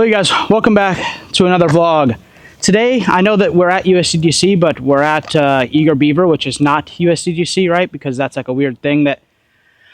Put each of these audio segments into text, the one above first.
Hello you guys, welcome back to another vlog. Today, I know that we're at USDGC, but we're at Eager Beaver, which is not USDGC, right? Because that's like a weird thing that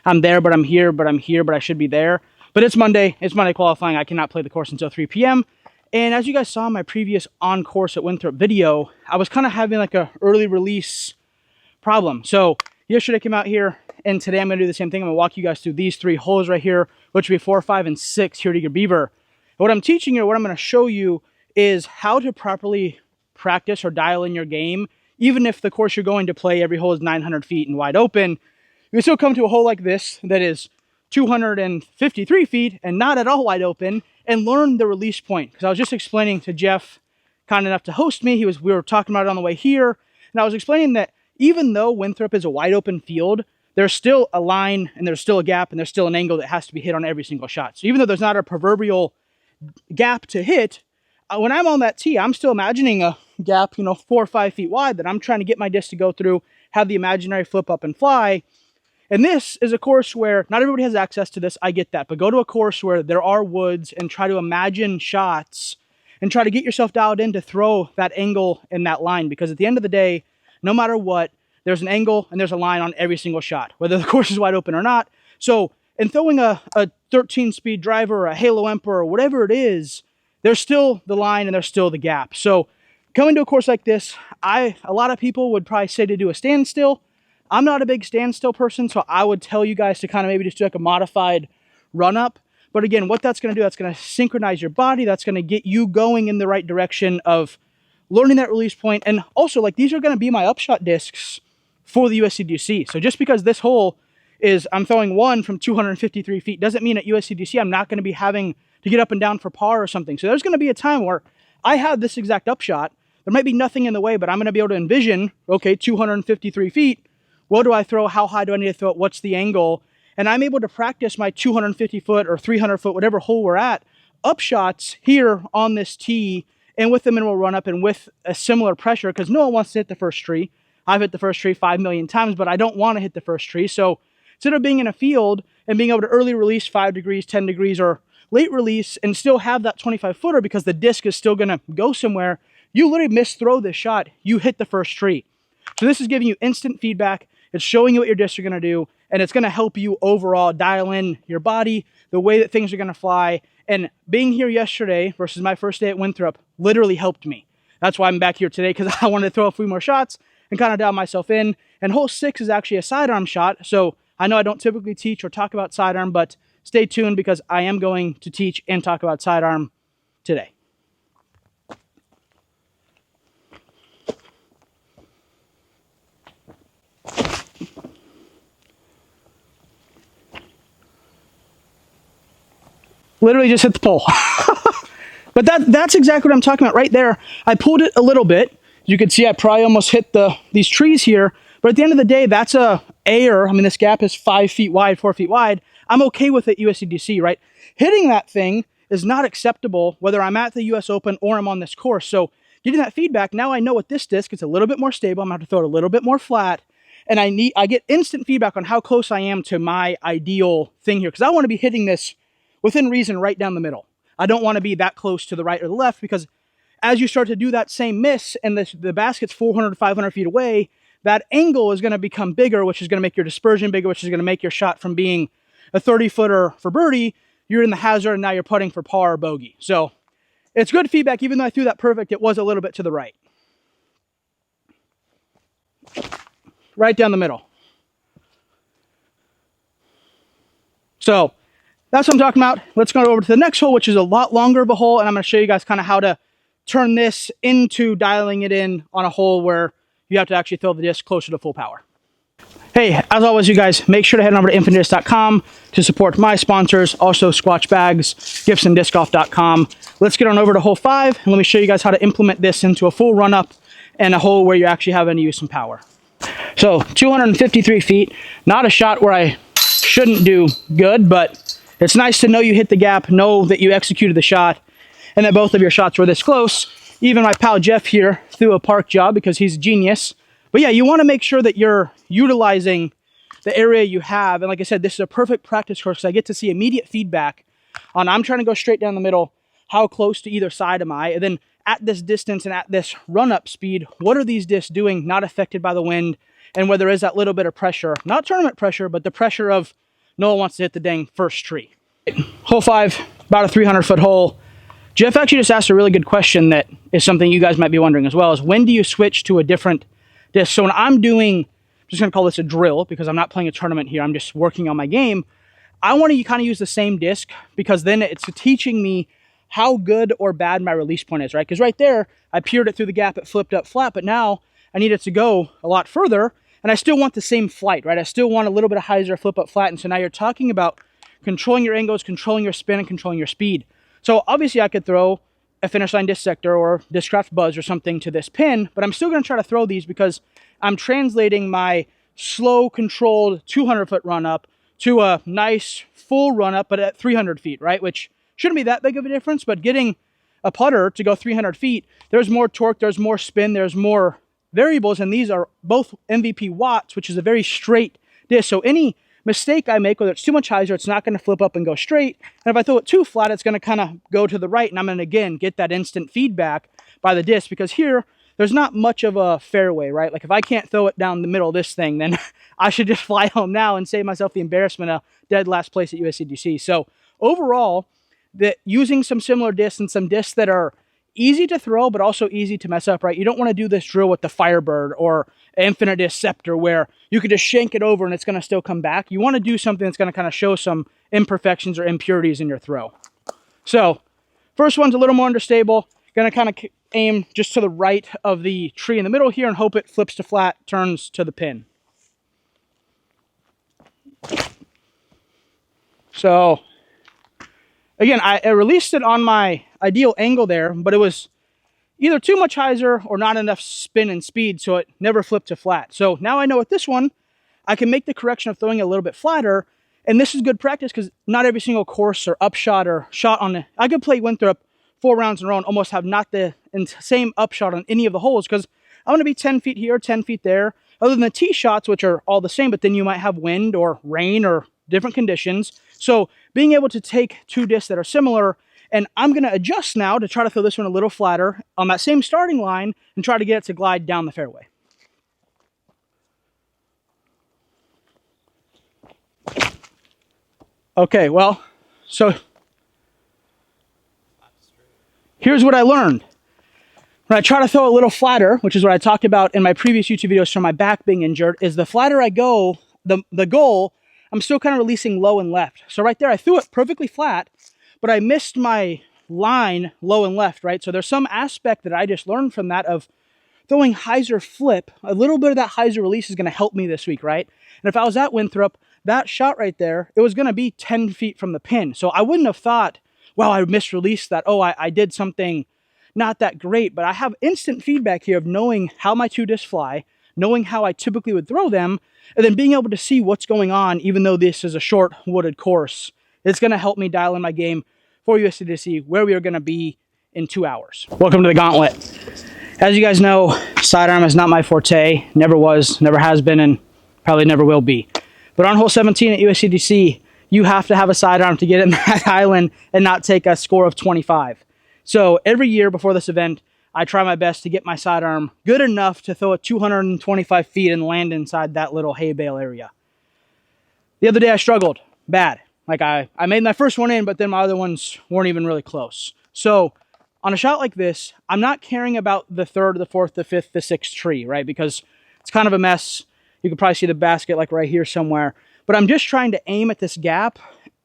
I'm there, but I'm here, but I'm here, but I should be there. But it's Monday qualifying. I cannot play the course until 3 p.m. And as you guys saw in my previous on course at Winthrop video, I was kind of having like a early release problem. So yesterday I came out here, and today I'm gonna do the same thing. I'm gonna walk you guys through these 3 holes right here, which will be 4, 5, and 6 here at Eager Beaver. What I'm teaching you, what I'm going to show you, is how to properly practice or dial in your game. Even if the course you're going to play, every hole is 900 feet and wide open, you can still come to a hole like this that is 253 feet and not at all wide open and learn the release point. Because I was just explaining to Jeff, kind enough to host me, we were talking about it on the way here, and I was explaining that even though Winthrop is a wide open field, there's still a line and there's still a gap and there's still an angle that has to be hit on every single shot. So even though there's not a proverbial gap to hit, when I'm on that tee, I'm still imagining a gap, 4 or 5 feet wide that I'm trying to get my disc to go through, have the imaginary flip up and fly. And this is a course where not everybody has access to this. I get that, but go to a course where there are woods and try to imagine shots and try to get yourself dialed in to throw that angle and that line, because at the end of the day, no matter what, there's an angle and there's a line on every single shot, whether the course is wide open or not. So in throwing a 13-speed driver or a Halo Emperor or whatever it is, there's still the line and there's still the gap. So coming to a course like this, a lot of people would probably say to do a standstill. I'm not a big standstill person, so I would tell you guys to kind of maybe just do like a modified run-up. But again, what that's going to do, that's going to synchronize your body. That's going to get you going in the right direction of learning that release point. And also, like, these are going to be my upshot discs for the USDGC. So just because this hole is I'm throwing one from 253 feet doesn't mean at USDGC I'm not going to be having to get up and down for par or something. So there's going to be a time where I have this exact upshot. There might be nothing in the way, but I'm going to be able to envision, okay, 253 feet. What do I throw? How high do I need to throw it? What's the angle? And I'm able to practice my 250 foot or 300 foot, whatever hole we're at, upshots here on this tee and with the minimal run up and with a similar pressure, because no one wants to hit the first tree. I've hit the first tree 5 million times, but I don't want to hit the first tree. So instead of being in a field and being able to early release 5 degrees, 10 degrees, or late release and still have that 25 footer because the disc is still going to go somewhere, you literally misthrow this shot, you hit the first tree. So this is giving you instant feedback. It's showing you what your discs are going to do, and it's going to help you overall dial in your body, the way that things are going to fly. And being here yesterday versus my first day at Winthrop literally helped me. That's why I'm back here today, because I wanted to throw a few more shots and kind of dial myself in. And hole 6 is actually a sidearm shot, so I know I don't typically teach or talk about sidearm, but stay tuned because I am going to teach and talk about sidearm today. Literally just hit the pole. But that's exactly what I'm talking about right there. I pulled it a little bit. You can see I probably almost hit these trees here. But at the end of the day, that's a air. I mean, this gap is 5 feet wide, 4 feet wide. I'm okay with it USDGC, right? Hitting that thing is not acceptable whether I'm at the US Open or I'm on this course. So getting that feedback, now I know with this disc, it's a little bit more stable. I'm going to have to throw it a little bit more flat. And I get instant feedback on how close I am to my ideal thing here. Because I want to be hitting this within reason right down the middle. I don't want to be that close to the right or the left, because as you start to do that same miss and the basket's 400, 500 feet away, that angle is going to become bigger, which is going to make your dispersion bigger, which is going to make your shot from being a 30-footer for birdie, you're in the hazard, and now you're putting for par or bogey. So it's good feedback. Even though I threw that perfect, it was a little bit to the right. Right down the middle. So that's what I'm talking about. Let's go over to the next hole, which is a lot longer of a hole, and I'm going to show you guys kind of how to turn this into dialing it in on a hole where you have to actually throw the disc closer to full power. Hey, as always, you guys, make sure to head over to infinitedisc.com to support my sponsors, also Squatch Bags, GibsonDiscGolf.com. Let's get on over to hole 5, and let me show you guys how to implement this into a full run-up and a hole where you actually have to use some power. So, 253 feet, not a shot where I shouldn't do good, but it's nice to know you hit the gap, know that you executed the shot, and that both of your shots were this close. Even my pal Jeff here threw a park job because he's a genius. But yeah, you want to make sure that you're utilizing the area you have. And like I said, this is a perfect practice course because I get to see immediate feedback on I'm trying to go straight down the middle. how close to either side am I? And then at this distance and at this run-up speed, what are these discs doing not affected by the wind? And where there is that little bit of pressure, not tournament pressure, but the pressure of no one wants to hit the dang first tree. Hole 5, about a 300-foot hole. Jeff actually just asked a really good question that is something you guys might be wondering as well, is when do you switch to a different disc? So when I'm doing, I'm just going to call this a drill because I'm not playing a tournament here, I'm just working on my game. I want to kind of use the same disc because then it's teaching me how good or bad my release point is, right? Because right there, I peered it through the gap, it flipped up flat, but now I need it to go a lot further, and I still want the same flight, right? I still want a little bit of hyzer, flip up flat, and so now you're talking about controlling your angles, controlling your spin, and controlling your speed. So obviously I could throw a finish line disc sector or Discraft Buzz or something to this pin, but I'm still going to try to throw these because I'm translating my slow, controlled 200-foot run-up to a nice full run-up, but at 300 feet, right? Which shouldn't be that big of a difference, but getting a putter to go 300 feet, there's more torque, there's more spin, there's more variables, and these are both MVP watts, which is a very straight disc. So any mistake I make, whether it's too much hyzer, it's not going to flip up and go straight. And if I throw it too flat, it's going to kind of go to the right, and I'm going to, again, get that instant feedback by the disc, because here, there's not much of a fairway, right? Like, if I can't throw it down the middle of this thing, then I should just fly home now and save myself the embarrassment of dead last place at USCGC. So, overall, using some similar discs and some discs that are easy to throw, but also easy to mess up, right? You don't want to do this drill with the Firebird or Infinite Disc Scepter where you could just shank it over and it's going to still come back. You want to do something that's going to kind of show some imperfections or impurities in your throw. So, first one's a little more understable. Going to kind of aim just to the right of the tree in the middle here and hope it flips to flat, turns to the pin. So, again, I released it on my ideal angle there, but it was either too much hyzer or not enough spin and speed, so it never flipped to flat. So now I know with this one, I can make the correction of throwing it a little bit flatter, and this is good practice because not every single course or upshot or shot on it. I could play Winthrop 4 rounds in a row and almost have not the same upshot on any of the holes because I'm going to be 10 feet here, 10 feet there, other than the tee shots, which are all the same, but then you might have wind or rain or different conditions. So being able to take two discs that are similar, and I'm going to adjust now to try to throw this one a little flatter on that same starting line and try to get it to glide down the fairway. Okay, well, so here's what I learned. When I try to throw a little flatter, which is what I talked about in my previous YouTube videos from my back being injured, is the flatter I go, the goal, I'm still kind of releasing low and left. So right there, I threw it perfectly flat, but I missed my line low and left, right? So there's some aspect that I just learned from that of throwing hyzer flip. A little bit of that hyzer release is going to help me this week, right? And if I was at Winthrop, that shot right there, it was going to be 10 feet from the pin. So I wouldn't have thought, wow, I misreleased that. Oh, I did something not that great. But I have instant feedback here of knowing how my two discs fly, knowing how I typically would throw them, and then being able to see what's going on, even though this is a short wooded course. It's going to help me dial in my game for USCGC, where we are going to be in 2 hours. Welcome to the gauntlet. As you guys know, sidearm is not my forte. Never was, never has been, and probably never will be. But on hole 17 at USCGC, you have to have a sidearm to get in that island and not take a score of 25. So every year before this event, I try my best to get my sidearm good enough to throw it 225 feet and land inside that little hay bale area. The other day I struggled bad. Like I made my first one in, but then my other ones weren't even really close. So on a shot like this, I'm not caring about the third, the fourth, the fifth, the sixth tree, right? Because it's kind of a mess. You can probably see the basket like right here somewhere. But I'm just trying to aim at this gap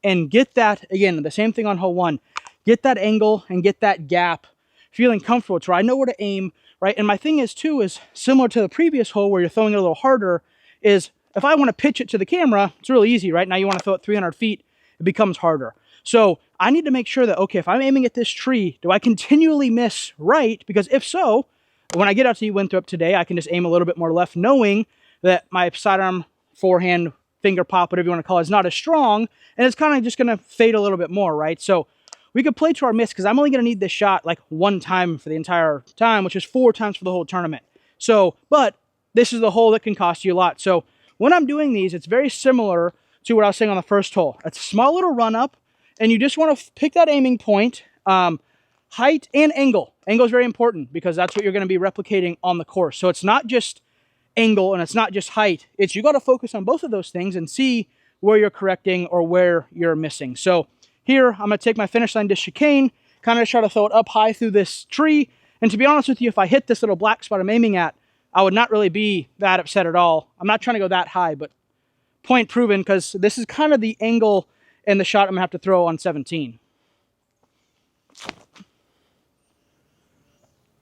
and get that, again, the same thing on hole 1. Get that angle and get that gap feeling comfortable to where I know where to aim, right? And my thing is, too, is similar to the previous hole where you're throwing it a little harder, is if I want to pitch it to the camera, it's really easy, right? Now you want to throw it 300 feet, it becomes harder. So I need to make sure that, okay, if I'm aiming at this tree, do I continually miss right? Because if so, when I get out to Winthrop today, I can just aim a little bit more left, knowing that my sidearm, forehand, finger pop, whatever you want to call it, is not as strong, and it's kind of just going to fade a little bit more, right? So we could play to our miss, because I'm only going to need this shot like one time for the entire time, which is 4 times for the whole tournament. So, but this is the hole that can cost you a lot. So when I'm doing these, it's very similar to what I was saying on the first hole. It's a small little run up, and you just want to pick that aiming point. height and angle. Angle is very important because that's what you're going to be replicating on the course. So it's not just angle and it's not just height. It's you got to focus on both of those things and see where you're correcting or where you're missing. So here, I'm going to take my finish line disc chicane, kind of try to throw it up high through this tree. And to be honest with you, if I hit this little black spot I'm aiming at, I would not really be that upset at all. I'm not trying to go that high, but point proven, because this is kind of the angle and the shot I'm going to have to throw on 17.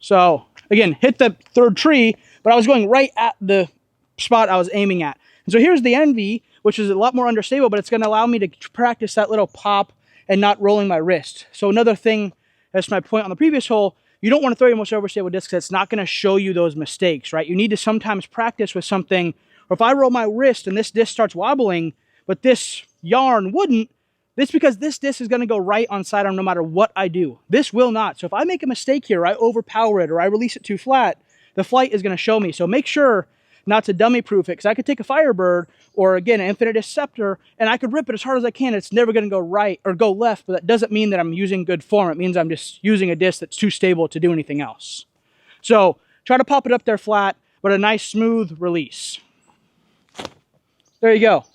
So, again, hit the third tree, but I was going right at the spot I was aiming at. And so here's the NV, which is a lot more understable, but it's going to allow me to practice that little pop and not rolling my wrist. So another thing, that's my point on the previous hole, you don't want to throw your most overstable disc because it's not going to show you those mistakes, right? You need to sometimes practice with something, or if I roll my wrist and this disc starts wobbling, but this yarn wouldn't, it's because this disc is going to go right on sidearm no matter what I do. This will not. So if I make a mistake here, or I overpower it, or I release it too flat, the flight is going to show me. So make sure not to dummy proof it, because I could take a Firebird or again an Infinite Scepter and I could rip it as hard as I can. It's never going to go right or go left, but that doesn't mean that I'm using good form. It means I'm just using a disc that's too stable to do anything else. So try to pop it up there flat, but a nice smooth release. There you go.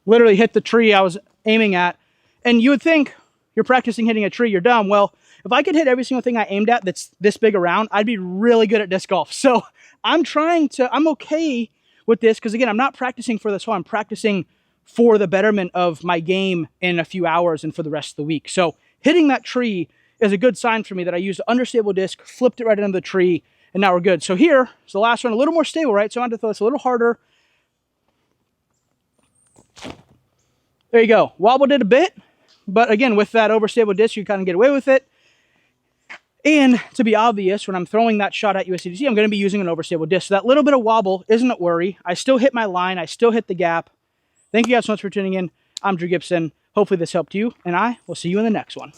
Literally hit the tree I was aiming at. And you would think you're practicing hitting a tree, you're dumb. Well, if I could hit every single thing I aimed at that's this big around, I'd be really good at disc golf. So I'm okay with this because, again, I'm not practicing for this hole. I'm practicing for the betterment of my game in a few hours and for the rest of the week. So hitting that tree is a good sign for me that I used an understable disc, flipped it right into the tree, and now we're good. So here is the last one, a little more stable, right? So I'm going to throw this a little harder. There you go. Wobbled it a bit, but again, with that overstable disc, you kind of get away with it. And to be obvious, when I'm throwing that shot at USDC, I'm going to be using an overstable disc. So that little bit of wobble isn't a worry. I still hit my line. I still hit the gap. Thank you guys so much for tuning in. I'm Drew Gibson. Hopefully this helped you, and I will see you in the next one.